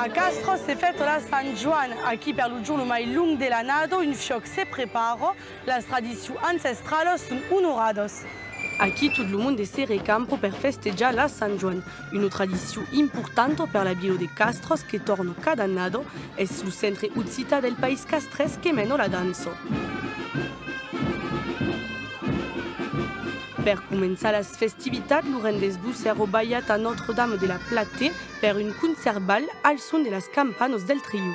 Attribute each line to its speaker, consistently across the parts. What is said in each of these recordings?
Speaker 1: A Castro si è fatta la San Juan, a chi per il giorno mai lungo dell'anno un fioc si prepara, le tradizioni ancestrali sono onoradas. Aquí tout le monde se recampo per festeggiare la San Juan, una tradizione importante per la Villa de Castros che torna cada anno e sul centro uzzita del paese castres che meno la danza. Per cominciare le festività, l'Urendes bus è robagliat a Notre-Dame de la Plate per un concertball al son de las campanos del trio.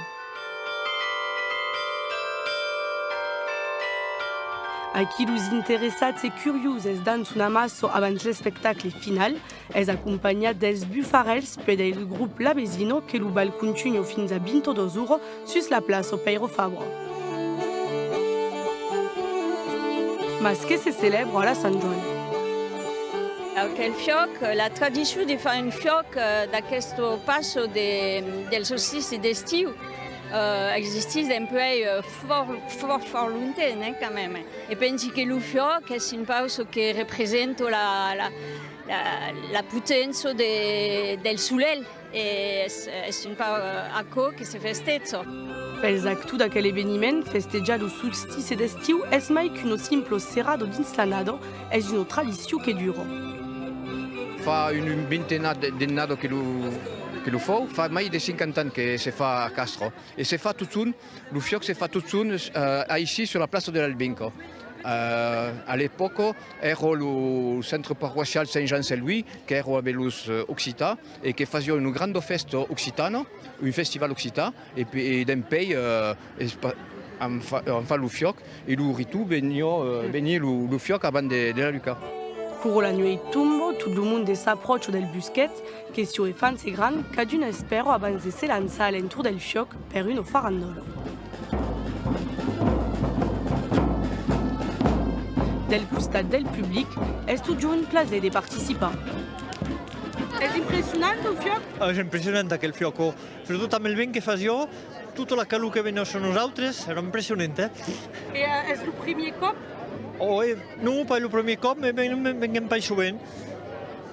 Speaker 1: A chi los interessats e curiosos dans un amasso abans l'espectacle final és acompanyat dels bufarels per del grup La Vesino que lo bal continua fins a 22 ore sus la plaça Peiro Fabra. Mas que se celebra a la Sant Joan?
Speaker 2: El fioc, la tradició de fer un fioc d'aquest passo del solstici d'estiu existeix d'un peu fort lointain, quand même. E pensi che il fioc è un pauso che rappresenta la potenza del soleil e è un pauso che si festeggia.
Speaker 1: Pels actu d'aquel eveniment, festejar lo solstici d'estiu és mai qu'uno simple serrado dins l'anado, és una tradició que dura.
Speaker 3: Fa una vintena d'annato che lo fa mai de 50 ans que se fa a Castro. E se fa tutun, lo fioc se fa tutun ici sur la place de l'Albinco. À l'époque, era le centre paroissial Saint-Jean-Saint-Louis, che era avec los Occità, e che faceva una grande festa occitana, un festival occità, e d'un pays en fa lo fioc, e lo ritu venia lo fioc avant de la Luca.
Speaker 1: Pour la nuit tombe, tout le monde s'approche del busquet, che si è fan se gran, cadun espero abans de se lançar a l'entour del fioc per una farandola. Del costat del public, és tot un plaer de participar. És impressionant el fioc?
Speaker 4: És impressionant aquell fioc, sobretot amb el vent que fas jo, tota la calor que venia a nosaltres, era impressionant.
Speaker 1: I és el primer cop?
Speaker 4: No, pas el primer cop, mais venim pas sovint.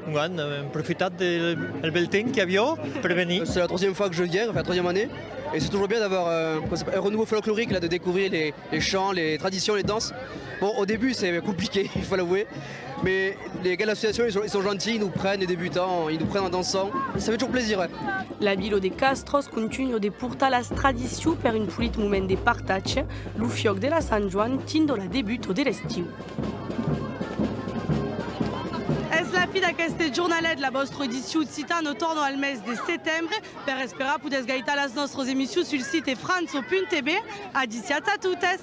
Speaker 4: On a profité du bel temps qu'il y avait pour venir.
Speaker 5: C'est la troisième fois que je viens, enfin la troisième année. Et c'est toujours bien d'avoir un renouveau folklorique, là, de découvrir les chants, les traditions, les danses. Bon, au début, c'est compliqué, il faut l'avouer. Mais les gars de l'association, ils sont gentils, ils nous prennent, les débutants, ils nous prennent en dansant. Ça fait toujours plaisir. Ouais.
Speaker 1: La Villa de Castros continua de portar les tradicions per un polit moment de partatge, lo fioc de la Sant Joan tindo la debut de l'estiu. És la fi d'aquest jornalet, la vostra edició occitana torna al mes de setembre. Per esperar podes gaitar les nostres emissions sul site franzo.tv. Adiciats a totes!